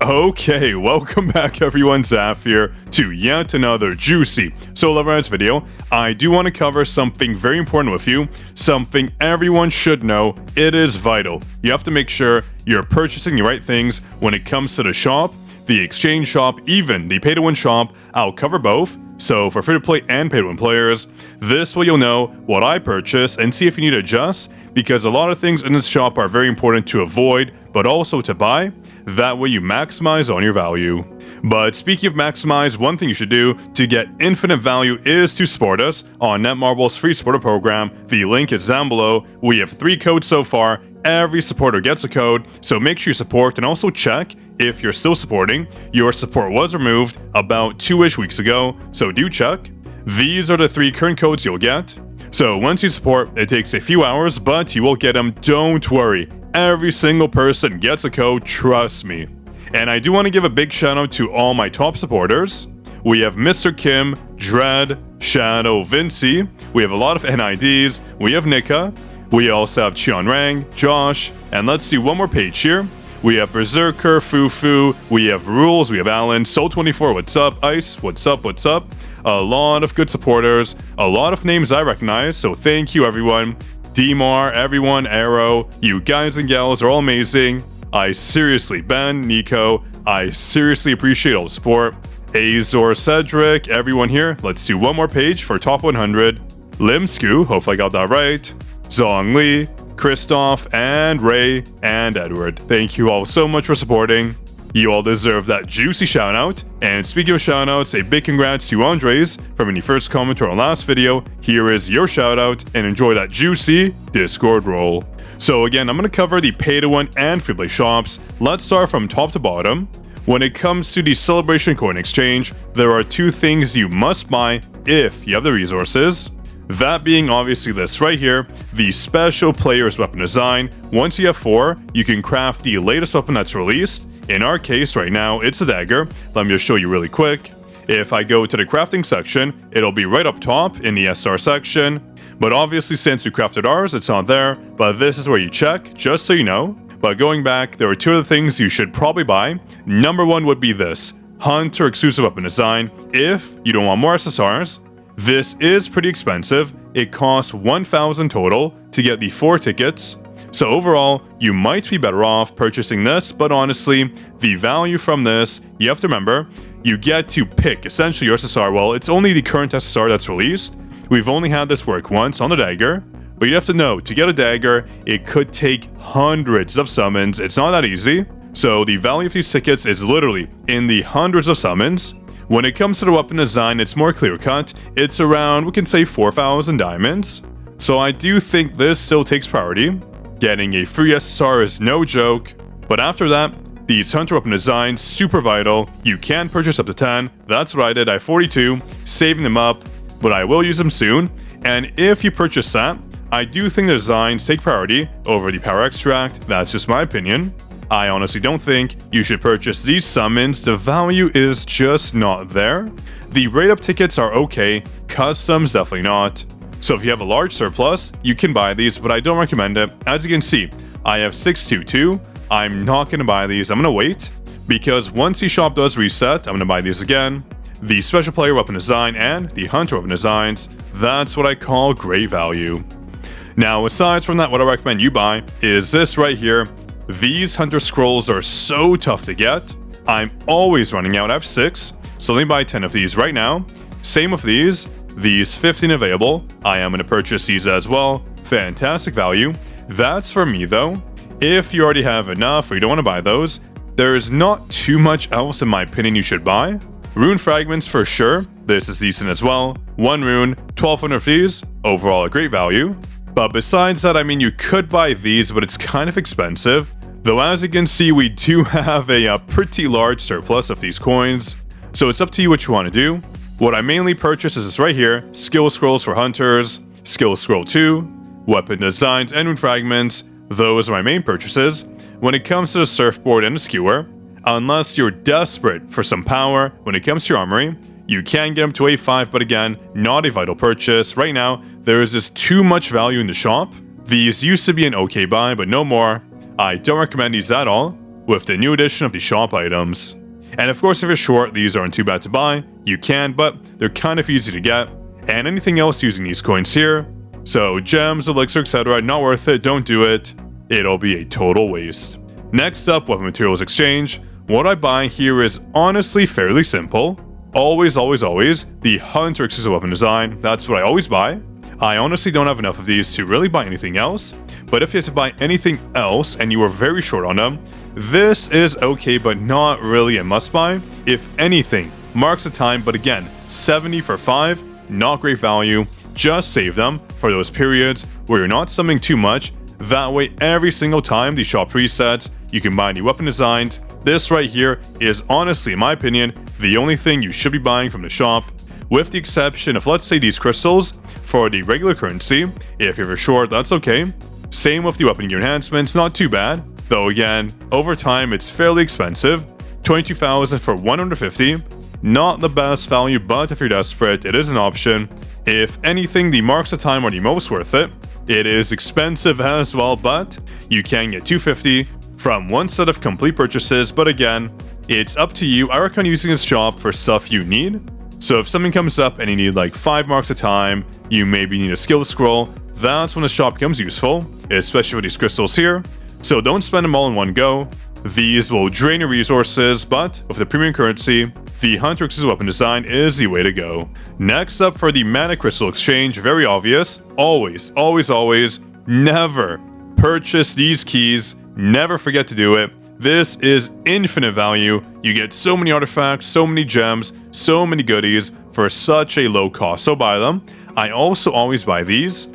Okay, welcome back everyone, Zaf here, to yet another juicy solo level video. I do want to cover something very important with you, something everyone should know. It is vital. You have to make sure you're purchasing the right things when it comes to the shop, the exchange shop, even the pay-to-win shop. I'll cover both. So for free-to-play and pay-to-win players, this way you'll know what I purchase and see if you need to adjust, because a lot of things in this shop are very important to avoid, but also to buy. That way you maximize on your value. But speaking of maximize, one thing you should do to get infinite value is to support us on Netmarble's free supporter program. The link is down below. We have 3 codes so far. Every supporter gets a code, so make sure you support and also check if you're still supporting. Your support was removed about 2-ish weeks ago, so do check. These are the 3 current codes you'll get. So once you support, it takes a few hours, but you will get them, don't worry. Every single person gets a code, trust me. And I do want to give a big shout out to all my top supporters. We have Mr. Kim, Dread, Shadow, Vinci. We have a lot of NIDs. We have Nika. We also have Chion Rang, Josh, and let's see one more page here. We have Berserker, Fufu, we have Rules, we have Alan, Soul24, what's up, Ice, what's up, what's up. A lot of good supporters, a lot of names I recognize, so thank you everyone. Dmar, everyone, Arrow, you guys and gals are all amazing. I seriously, Ben, Nico, I seriously appreciate all the support. Azor, Cedric, everyone here. Let's do one more page for top 100. Limsku, hopefully I got that right. Zong Li, Christoph, and Ray, and Edward. Thank you all so much for supporting. You all deserve that juicy shout out. And speaking of shout outs, a big congrats to Andres for when you first commented on our last video. Here is your shout out, and enjoy that juicy Discord roll. So again, I'm going to cover the pay-to-win and free-play shops. Let's start from top to bottom. When it comes to the Celebration Coin Exchange, there are 2 things you must buy if you have the resources. That being obviously this right here, the Special Player's Weapon Design. Once you have 4, you can craft the latest weapon that's released. In our case right now, it's a dagger. Let me just show you really quick. If I go to the crafting section, it'll be right up top in the SR section. But obviously since we crafted ours, it's not there. But this is where you check, just so you know. But going back, there are 2 other things you should probably buy. Number 1 would be this, Hunter Exclusive Weapon Design, if you don't want more SSRs. This is pretty expensive. It costs 1,000 total to get the 4 tickets. So overall, you might be better off purchasing this, but honestly, the value from this, you have to remember, you get to pick essentially your SSR. Well, it's only the current SSR that's released. We've only had this work once on the dagger, but you have to know, to get a dagger, it could take hundreds of summons. It's not that easy. So the value of these tickets is literally in the hundreds of summons. When it comes to the weapon design, it's more clear-cut. It's around, we can say, 4,000 diamonds. So I do think this still takes priority. Getting a free SSR is no joke. But after that, these Hunter weapon designs, super vital. You can purchase up to 10. That's what I did. I have 42, saving them up, but I will use them soon. And if you purchase that, I do think the designs take priority over the power extract. That's just my opinion. I honestly don't think you should purchase these summons. The value is just not there. The rate up tickets are okay, customs definitely not. So if you have a large surplus, you can buy these, but I don't recommend it. As you can see, I have 622. I'm not going to buy these. I'm going to wait, because once the shop does reset, I'm going to buy these again. The Special Player Weapon Design and the Hunter Weapon Designs, that's what I call great value. Now, aside from that, what I recommend you buy is this right here. These Hunter Scrolls are so tough to get. I'm always running out. I have 6, so let me buy 10 of these right now. Same with these 15 available. I am going to purchase these as well. Fantastic value. That's for me though. If you already have enough or you don't want to buy those, there is not too much else in my opinion you should buy. Rune Fragments for sure. This is decent as well. 1 rune, 1,200 fees. Overall a great value. But besides that, I mean, you could buy these, but it's kind of expensive. Though as you can see, we do have a pretty large surplus of these coins. So it's up to you what you want to do. What I mainly purchase is this right here, Skill Scrolls for Hunters, Skill Scroll 2, Weapon Designs, and Rune Fragments. Those are my main purchases. When it comes to the Surfboard and the Skewer, unless you're desperate for some power when it comes to your armory, you can get them to A5, but again, not a vital purchase. Right now, there is just too much value in the shop. These used to be an okay buy, but no more. I don't recommend these at all. with the new addition of the shop items. And of course, if you're short, these aren't too bad to buy. You can, but they're kind of easy to get. And anything else using these coins here, so gems, elixir, etc., not worth it, don't do it. It'll be a total waste. Next up, weapon materials exchange. What I buy here is honestly fairly simple. Always, the Hunter exclusive weapon design. That's what I always buy. I honestly don't have enough of these to really buy anything else, but if you have to buy anything else and you are very short on them, this is okay, but not really a must-buy. If anything, marks the time, but again, 70 for 5, not great value. Just save them for those periods where you're not summoning too much. That way, every single time the shop resets, you can buy new weapon designs. This right here is honestly, in my opinion, the only thing you should be buying from the shop, with the exception of, let's say, these crystals for the regular currency. If you're short, that's okay. Same with the weapon gear enhancements, not too bad. Though again, over time, it's fairly expensive. 22,000 for 150. Not the best value, but if you're desperate, it is an option. If anything, the marks of time are the most worth it. It is expensive as well, but you can get 250 from one set of complete purchases. But again, it's up to you. I recommend using this shop for stuff you need. So if something comes up and you need like 5 marks a time, you maybe need a skill scroll, that's when the shop becomes useful, especially with these crystals here. So don't spend them all in one go. These will drain your resources, but with the premium currency, the Hunter exclusive weapon design is the way to go. Next up for the Mana Crystal exchange, very obvious. Always, never purchase these keys. Never forget to do it. This is infinite value. You get so many artifacts, so many gems, so many goodies for such a low cost. So buy them. I also always buy these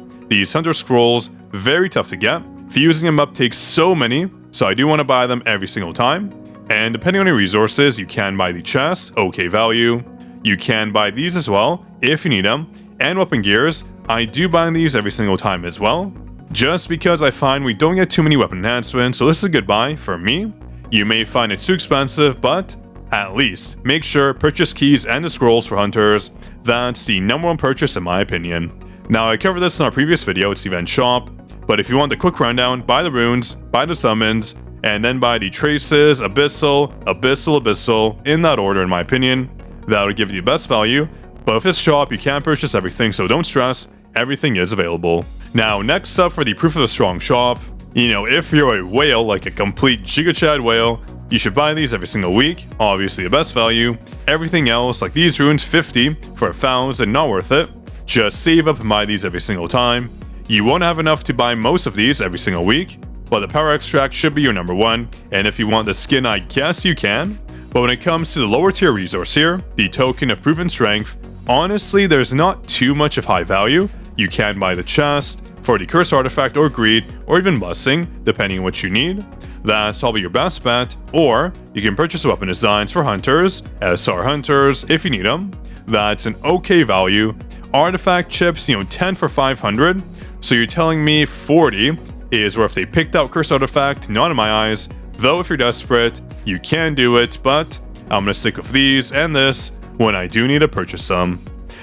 Hunter Scrolls, very tough to get. Fusing them up takes so many, so I do want to buy them every single time. And depending on your resources, you can buy the chests, okay value. You can buy these as well, if you need them. And weapon gears, I do buy these every single time as well. Just because I find we don't get too many weapon enhancements, so this is a good buy for me. You may find it too expensive, but at least make sure purchase keys and the scrolls for hunters. That's the #1 purchase in my opinion. Now I covered this in our previous video, it's the event shop, but if you want the quick rundown, buy the runes, buy the summons, and then buy the traces, abyssal, in that order in my opinion. That would give you the best value, but with this shop you can't purchase everything, so don't stress, everything is available. Now next up for the proof of a strong shop, if you're a whale, like a complete Giga Chad whale, you should buy these every single week, obviously the best value. Everything else, like these runes, 50 for 1,000, not worth it. Just save up and buy these every single time. You won't have enough to buy most of these every single week, but the power extract should be your #1, and if you want the skin, I guess you can. But when it comes to the lower tier resource here, the token of proven strength, honestly there's not too much of high value. You can buy the chest for the curse artifact or greed, or even blessing, depending on what you need. That's probably your best bet, or you can purchase weapon designs for hunters, SR hunters, if you need them. That's an okay value. Artifact chips, 10 for 500, so you're telling me 40 is worth a picked out curse artifact, not in my eyes. Though if you're desperate, you can do it, but I'm gonna stick with these and this when I do need to purchase them.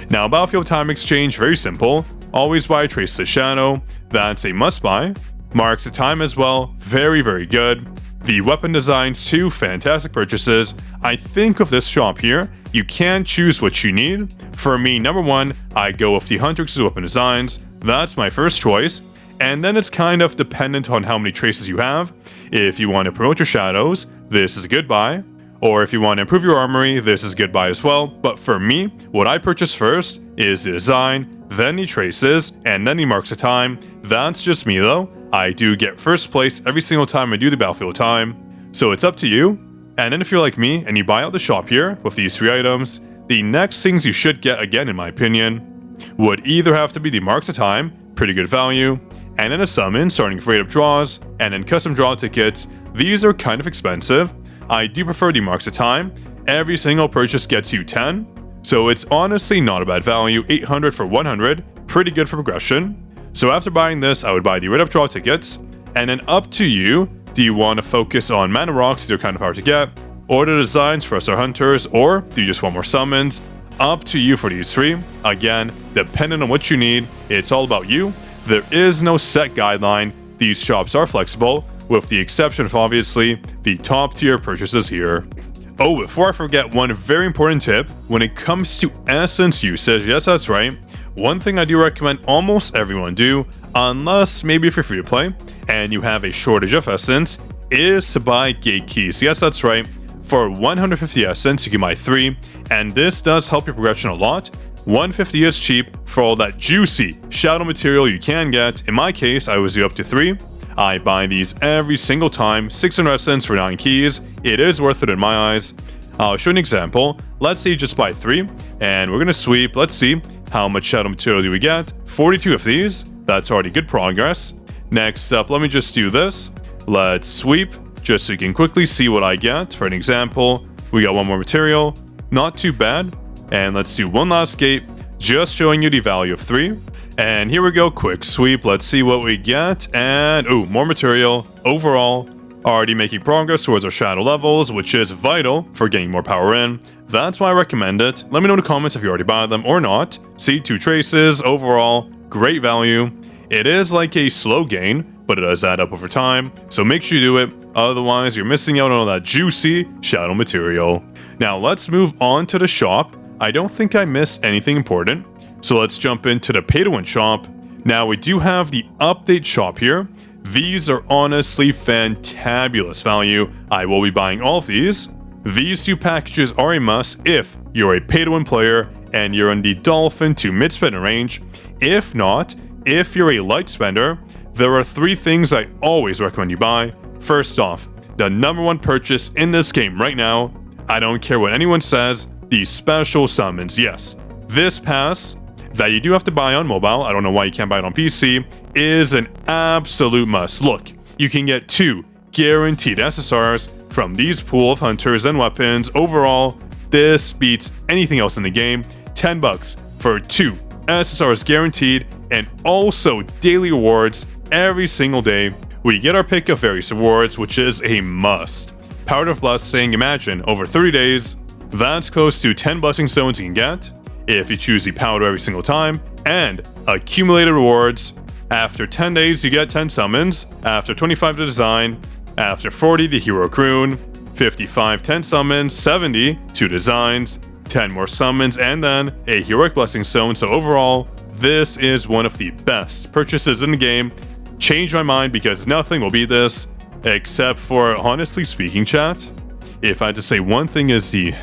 Now Battlefield Time Exchange, very simple. Always buy Trace the Shadow, that's a must buy. Marks of Time as well, very good. The weapon designs too, fantastic purchases. I think of this shop here, you can choose what you need. For me, #1, I go with the Hunter exclusive weapon designs. That's my first choice. And then it's kind of dependent on how many traces you have. If you want to promote your shadows, this is a good buy. Or if you want to improve your armory, this is a good buy as well. But for me, what I purchase first is the design, then the traces, and then the marks of time. That's just me though. I do get first place every single time I do the Battlefield Time. So it's up to you. And then if you're like me and you buy out the shop here with these 3 items, the next things you should get, again in my opinion, would either have to be the marks of time, pretty good value, and then a summon starting with rate-up draws, and then custom draw tickets. These are kind of expensive. I do prefer the marks of time. Every single purchase gets you 10, so it's honestly not a bad value. 800 for 100, pretty good for progression. So after buying this, I would buy the rate-up draw tickets, and then up to you. Do you want to focus on mana rocks? They're kind of hard to get, or the designs for SR hunters, or do you just want more summons? Up to you for these 3. Again, depending on what you need, it's all about you. There is no set guideline. These shops are flexible, with the exception of obviously the top tier purchases here. Oh, before I forget, one very important tip when it comes to essence usage, yes, that's right. One thing I do recommend almost everyone do, unless maybe if you're free to play and you have a shortage of essence, is to buy gate keys. Yes, that's right. For 150 essence, you can buy 3, and this does help your progression a lot. 150 is cheap for all that juicy shadow material you can get. In my case, I always do up to 3. I buy these every single time, 600 essence for 9 keys. It is worth it in my eyes. I'll show you an example. Let's say you just buy 3, and we're gonna sweep. Let's see how much shadow material do we get. 42 of these. That's already good progress. Next up, let me just do this. Let's sweep, just so you can quickly see what I get. For an example, we got one more material. Not too bad. And let's do one last gate, just showing you the value of 3. And here we go, quick sweep. Let's see what we get. And, ooh, more material. Overall, already making progress towards our shadow levels, which is vital for getting more power in. That's why I recommend it. Let me know in the comments if you already buy them or not. See, 2 traces. Overall, great value. It is like a slow gain, but it does add up over time. So make sure you do it. Otherwise, you're missing out on all that juicy shadow material. Now, let's move on to the shop. I don't think I missed anything important. So let's jump into the pay-to-win shop. Now, we do have the update shop here. These are honestly fantabulous value. I will be buying all of these. These 2 packages are a must if you're a pay-to-win player and you're in the dolphin to mid-spender range. If not, if you're a light spender, there are 3 things I always recommend you buy. First off, the #1 purchase in this game right now, I don't care what anyone says, the special summons. Yes, this pass that you do have to buy on mobile, I don't know why you can't buy it on PC, is an absolute must. Look, you can get 2 guaranteed SSRs from these pool of hunters and weapons. Overall, this beats anything else in the game. 10 bucks for 2 SSRs guaranteed, and also daily rewards every single day. We get our pick of various rewards, which is a must. Power of Blessing, imagine, over 30 days, that's close to 10 blessing stones you can get if you choose the powder every single time, and accumulated rewards. After 10 days, you get 10 summons. After 25, the design. After 40, the heroic rune. 55, 10 summons. 70, 2 designs. 10 more summons, and then a heroic blessing stone. So overall, this is one of the best purchases in the game. Change my mind because nothing will beat this, except for, honestly speaking, chat, if I had to say one thing is the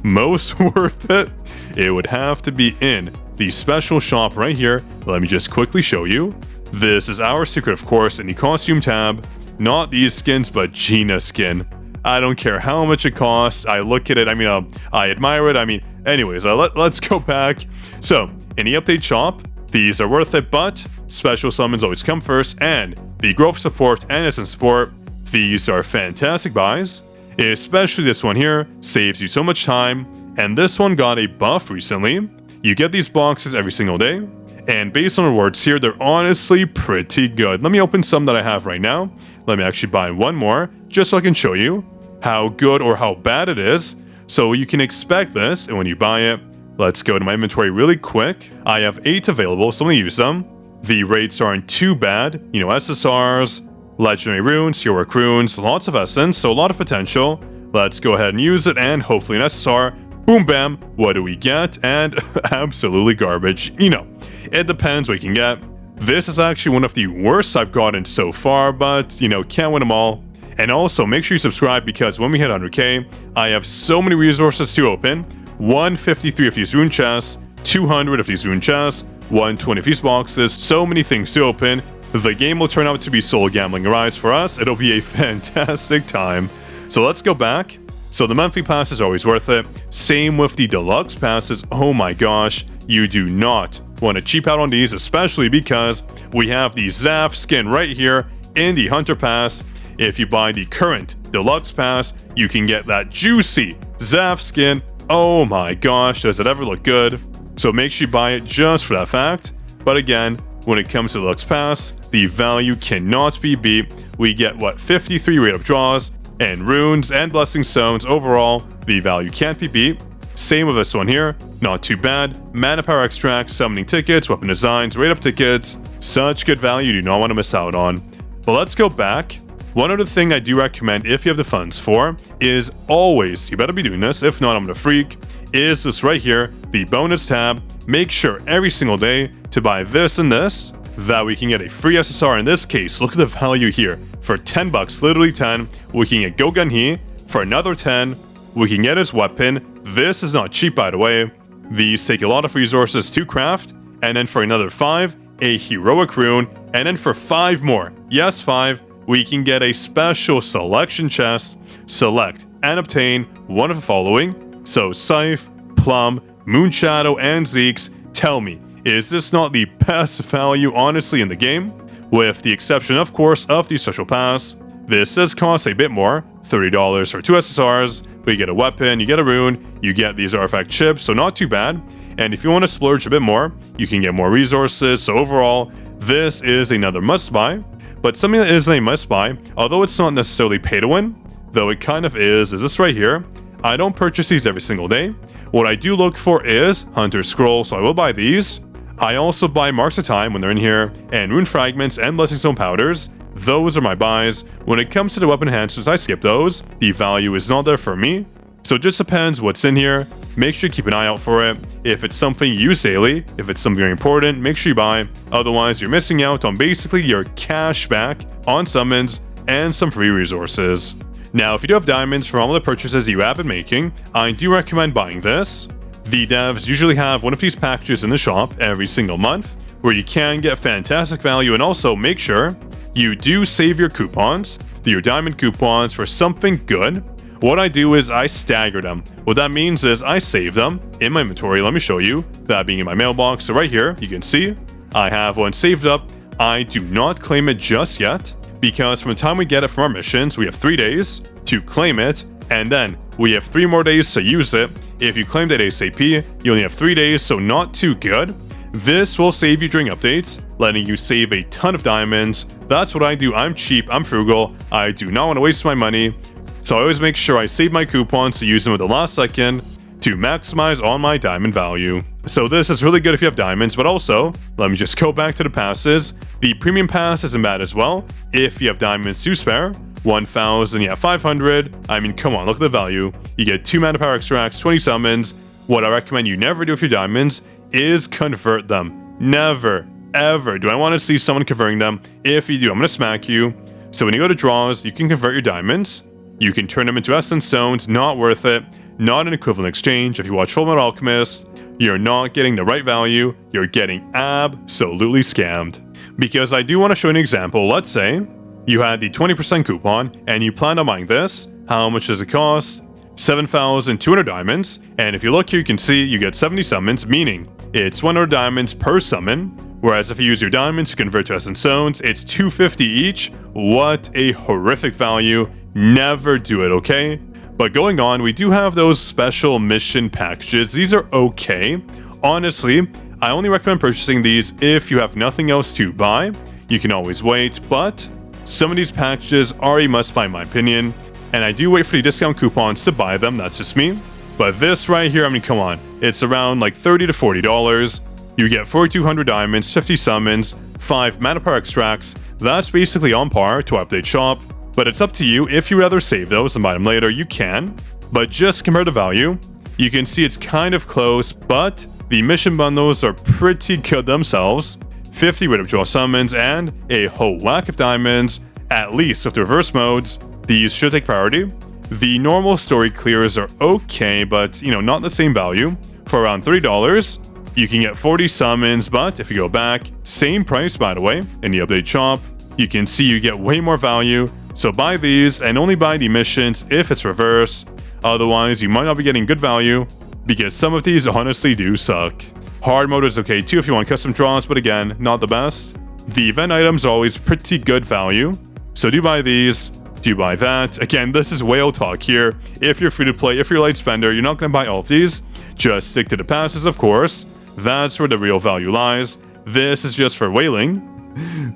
most worth it, it would have to be in the special shop right here. Let me just quickly show you. This is our secret, of course, in the costume tab. Not these skins, but Gina skin. I don't care how much it costs. I look at it, I admire it. Anyways, let's go back. So, in the update shop, these are worth it, but special summons always come first, and the growth support and essence support, these are fantastic buys. Especially this one here, saves you so much time, and this one got a buff recently. You get these boxes every single day, and based on rewards here, they're honestly pretty good. Let me open some that I have right now. Let me actually buy one more, just so I can show you how good or how bad it is. So you can expect this, and when you buy it, let's go to my inventory really quick. I have 8 available, so I'm gonna use them. The rates aren't too bad. SSRs, legendary runes, heroic runes, lots of essence, so a lot of potential. Let's go ahead and use it, and hopefully an SSR. Boom, bam, what do we get? And absolutely garbage. It depends what you can get. This is actually one of the worst I've gotten so far, but, can't win them all. And also, make sure you subscribe because when we hit 100k, I have so many resources to open. 153 of these rune chests, 200 of these rune chests, 120 of these boxes, so many things to open. The game will turn out to be soul gambling rise for us. It'll be a fantastic time. So let's go back. So the monthly pass is always worth it. Same with the deluxe passes. Oh my gosh, you do not want to cheap out on these, especially because we have the Zaf skin right here in the Hunter Pass. If you buy the current deluxe pass, you can get that juicy Zaf skin. Oh my gosh, does it ever look good? So make sure you buy it just for that fact. But again, when it comes to the deluxe pass, the value cannot be beat. We get 53 rate up draws and runes and blessing stones. Overall, the value can't be beat. Same with this one here, not too bad. Mana power extracts, summoning tickets, weapon designs, rate up tickets. Such good value you do not want to miss out on. But let's go back. One other thing I do recommend if you have the funds for is always, you better be doing this, if not I'm gonna freak, is this right here, the bonus tab. Make sure every single day to buy this and this, that we can get a free SSR. In this case, look at the value here. For 10 bucks, literally 10, we can get Gogun He. For another 10, we can get his weapon. This is not cheap, by the way. These take a lot of resources to craft. And then for another 5, a heroic rune. And then for 5 more, yes 5, we can get a special selection chest. Select and obtain one of the following. So Scythe, Plum, Moonshadow, and Zeke's. Tell me, is this not the best value honestly in the game? With the exception, of course, of the special pass. This does cost a bit more, $30 for 2 SSRs, but you get a weapon, you get a rune, you get these artifact chips, so not too bad. And if you want to splurge a bit more, you can get more resources, so overall, this is another must-buy. But something that isn't a must-buy, although it's not necessarily pay to win, though it kind of is this right here. I don't purchase these every single day. What I do look for is Hunter's Scroll, so I will buy these. I also buy Marks of Time when they're in here, and Rune Fragments and Blessing Stone Powders. Those are my buys. When it comes to the weapon enhancers, I skip those. The value is not there for me. So it just depends what's in here. Make sure you keep an eye out for it. If it's something you use daily, if it's something very important, make sure you buy. Otherwise, you're missing out on basically your cash back on summons and some free resources. Now, if you do have diamonds from all the purchases you have been making, I do recommend buying this. The devs usually have one of these packages in the shop every single month, where you can get fantastic value, and also make sure you do save your coupons, your diamond coupons, for something good. What I do is I stagger them. What that means is I save them in my inventory. Let me show you, that being in my mailbox. So right here, you can see I have one saved up. I do not claim it just yet, because from the time we get it from our missions, we have 3 days to claim it, and then we have 3 more days to use it. If you claimed it ASAP, you only have 3 days, so not too good. This will save you during updates, letting you save a ton of diamonds. That's what I do. I'm cheap, I'm frugal, I do not want to waste my money, so I always make sure I save my coupons to use them at the last second to maximize on my diamond value. So this is really good if you have diamonds, but also, let me just go back to the passes. The premium pass isn't bad as well if you have diamonds to spare. 1,000, yeah, 500. I mean, come on, look at the value. You get 2 mana power extracts, 20 summons. What I recommend you never do with your diamonds is convert them. Never, ever do I want to see someone converting them. If you do, I'm going to smack you. So when you go to draws, you can convert your diamonds. You can turn them into essence stones. Not worth it. Not an equivalent exchange. If you watch Fullmetal Alchemist, you're not getting the right value. You're getting absolutely scammed. Because I do want to show an example. Let's say you had the 20% coupon and you planned on buying this. How much does it cost? 7,200 diamonds. And if you look here, you can see you get 70 summons, meaning it's 100 diamonds per summon. Whereas if you use your diamonds to convert to essence stones, it's 250 each. What a horrific value. Never do it, okay? But going on, we do have those special mission packages. These are okay. Honestly, I only recommend purchasing these if you have nothing else to buy. You can always wait, but some of these packages are a must-buy in my opinion. And I do wait for the discount coupons to buy them, that's just me. But this right here, I mean, come on. It's around like $30 to $40. You get 4,200 diamonds, 50 summons, 5 mana power extracts. That's basically on par to update shop. But it's up to you. If you rather save those and buy them later, you can. But just compare the value. You can see it's kind of close, but the mission bundles are pretty good themselves. 50 rate of draw summons and a whole whack of diamonds, at least with the reverse modes. These should take priority. The normal story clears are okay, but not the same value. For around $30, you can get 40 summons, but if you go back, same price by the way, in the update shop, you can see you get way more value. So buy these and only buy the missions if it's reverse. Otherwise, you might not be getting good value because some of these honestly do suck. Hard mode is okay too if you want custom draws, but again, not the best. The event items are always pretty good value. So do buy these, do buy that. Again, this is whale talk here. If you're free to play, if you're a light spender, you're not going to buy all of these. Just stick to the passes, of course. That's where the real value lies. This is just for whaling.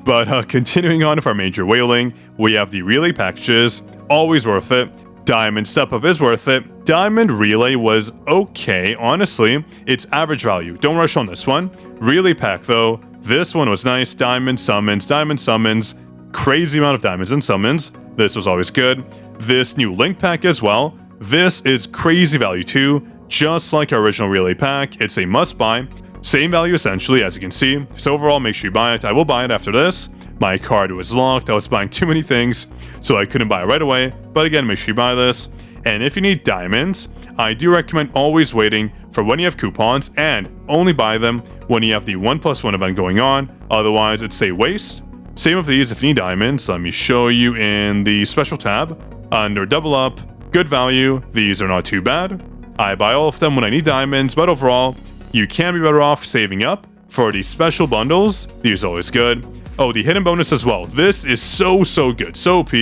But continuing on with our major whaling, we have the relay packages, always worth it. Diamond step up is worth it. Diamond relay was okay, honestly. It's average value. Don't rush on this one. Relay pack though, this one was nice. Diamond summons, crazy amount of diamonds and summons. This was always good. This new link pack as well. This is crazy value too. Just like our original relay pack, it's a must buy. Same value essentially, as you can see. So overall, make sure you buy it. I will buy it after this. My card was locked. I was buying too many things, so I couldn't buy it right away. But again, make sure you buy this. And if you need diamonds, I do recommend always waiting for when you have coupons and only buy them when you have the 1+1 event going on. Otherwise, it's a waste. Same with these if you need diamonds. Let me show you in the special tab. Under Double Up, good value. These are not too bad. I buy all of them when I need diamonds, but overall, you can be better off saving up for the special bundles. These are always good. Oh, the hidden bonus as well. This is so good, so OP,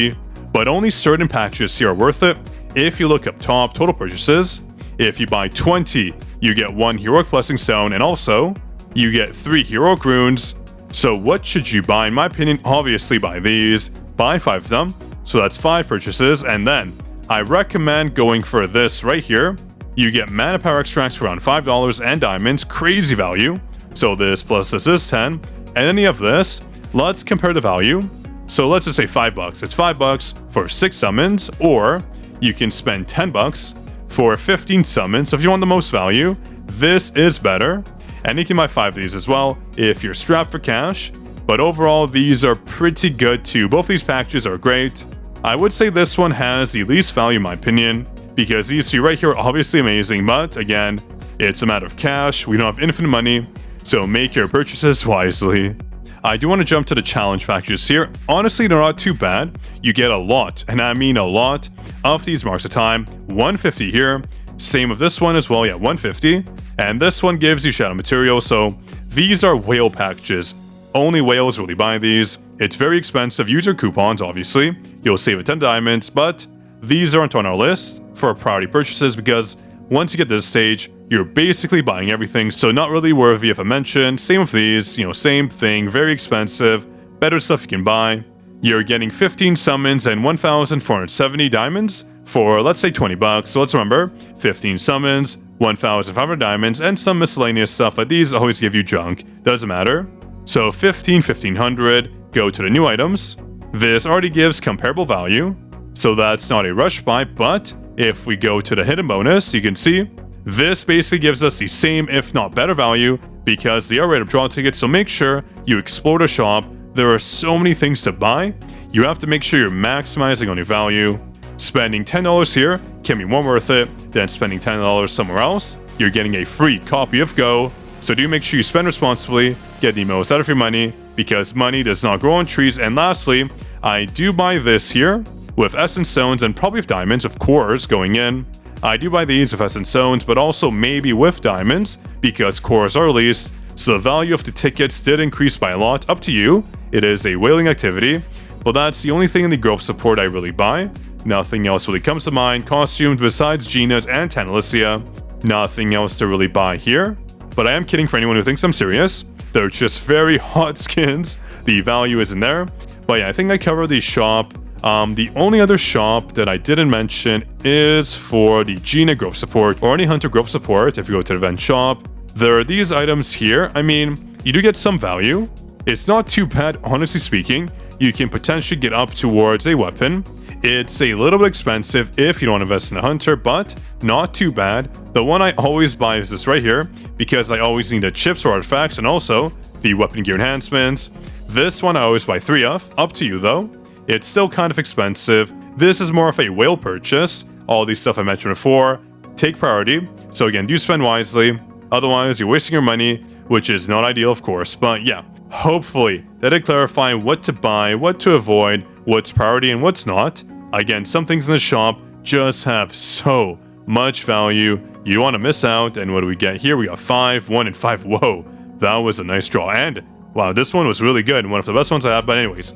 but only certain packages here are worth it. If you look up top, total purchases, if you buy 20, you get 1 heroic blessing stone, and also you get 3 heroic runes. So what should you buy? In my opinion, obviously buy these. Buy 5 of them. So that's 5 purchases, and then I recommend going for this right here. You get mana power extracts for around $5 and diamonds, crazy value. So this plus this is 10, and then you have this. Let's compare the value. So let's just say $5. It's $5 for 6 summons, or you can spend $10 for 15 summons. So if you want the most value, this is better. And you can buy 5 of these as well if you're strapped for cash. But overall, these are pretty good too. Both these packages are great. I would say this one has the least value in my opinion, because these two right here are obviously amazing, but again, it's a matter of cash. We don't have infinite money, so make your purchases wisely. I do want to jump to the challenge packages here. Honestly, they're not too bad. You get a lot, and I mean a lot, of these marks of time. 150 here. Same with this one as well, yeah, 150. And this one gives you shadow material, so these are whale packages. Only whales really buy these. It's very expensive. Use your coupons, obviously. You'll save a 10 diamonds, but these aren't on our list for priority purchases because once you get to this stage, you're basically buying everything, so not really worthy of a mention. Same with these, same thing, very expensive, better stuff you can buy. You're getting 15 summons and 1,470 diamonds for, let's say, $20. So let's remember, 15 summons, 1,500 diamonds, and some miscellaneous stuff like these always give you junk. Doesn't matter. So 1,500, go to the new items. This already gives comparable value, so that's not a rush buy, but if we go to the hidden bonus, you can see this basically gives us the same, if not better value, because they are rate of draw tickets, so make sure you explore the shop. There are so many things to buy. You have to make sure you're maximizing on your value. Spending $10 here can be more worth it than spending $10 somewhere else. You're getting a free copy of Go, so do make sure you spend responsibly, get the most out of your money, because money does not grow on trees. And lastly, I do buy this here with essence stones and probably with diamonds, of course, going in. I do buy these with essence stones, but also maybe with diamonds, because cores are released, so the value of the tickets did increase by a lot. Up to you. It is a whaling activity. Well, that's the only thing in the growth support I really buy. Nothing else really comes to mind. Costumes besides Gina's and Tanalicia. Nothing else to really buy here. But I am kidding for anyone who thinks I'm serious. They're just very hot skins. The value isn't there. But yeah, I think I covered the shop. The only other shop that I didn't mention is for the Gina growth support or any hunter growth support. If you go to the event shop, there are these items here. I mean, you do get some value. It's not too bad, honestly speaking. You can potentially get up towards a weapon. It's a little bit expensive if you don't invest in a hunter, but not too bad. The one I always buy is this right here, because I always need the chips or artifacts and also the weapon gear enhancements. This one I always buy 3 of. Up to you though. It's still kind of expensive. This is more of a whale purchase. All these stuff I mentioned before take priority. So again, do spend wisely. Otherwise, you're wasting your money, which is not ideal, of course. But yeah, hopefully that did clarify what to buy, what to avoid, what's priority and what's not. Again, some things in the shop just have so much value. You don't want to miss out. And what do we get here? We got 5, 1, and 5. Whoa, that was a nice draw. And wow, this one was really good. One of the best ones I have. But anyways,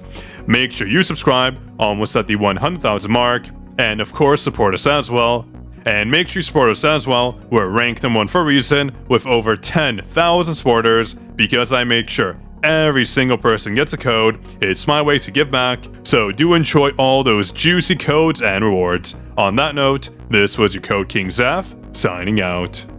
make sure you subscribe. Almost at the 100,000 mark. And of course, support us as well. And make sure you support us as well. We're ranked #1 for a reason with over 10,000 supporters, because I make sure every single person gets a code. It's my way to give back. So do enjoy all those juicy codes and rewards. On that note, this was your Code King Zaf, signing out.